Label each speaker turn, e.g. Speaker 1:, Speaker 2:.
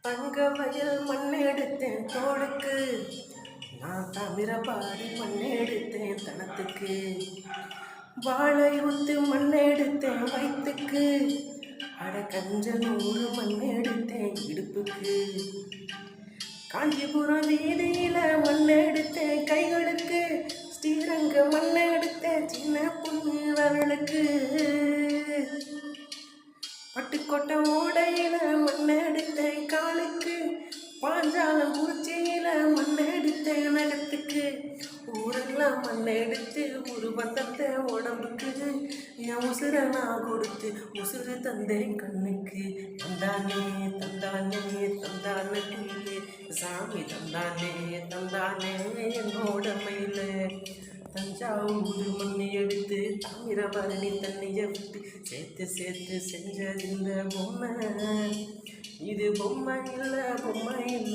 Speaker 1: தங்க வயல் மண்ணெடுத்தேன் தோளுக்கு, நான் தமிழபாடி மண்ணெடுத்தேன் தனத்துக்கு. வாழை ஊத்து மண்ணெடுத்தேன் வயிற்றுக்கு, அட கஞ்சனூறு மண்ணெடுத்தேன் இடுப்புக்கு. காஞ்சிபுரம் வீதியில மண்ணெடுத்தேன் கைகளுக்கு, ஸ்ரீரங்க மண்ணெடுத்தேன் சின்ன பொண்ணு வரலுக்கு. பட்டுக்கோட்டை ஓடையில மண்ணெடுத்தேன் காலுக்கு, பாஞ்சாலம் குறிச்சியில மண்ணெடுத்தேன் நகத்துக்கு. ஊரெல்லாம் மண்ணெடுத்து ஒரு பந்தத்தை உடம்புக்கு, என் உசுர நான் கொடுத்து உசுறு தந்தேன் கண்ணுக்கு. தந்தானே தந்தானே தந்தானே சாமி தந்தானே தந்தானே என்னோட மயில. தஞ்சாவூர் மண்ணை எடுத்து தாமிரபரணி தண்ணியை விட்டு சேர்த்து சேர்த்து செஞ்சது இந்த பொம்மை. இது பொம்மை இல்லை பொம்மை இல்லை.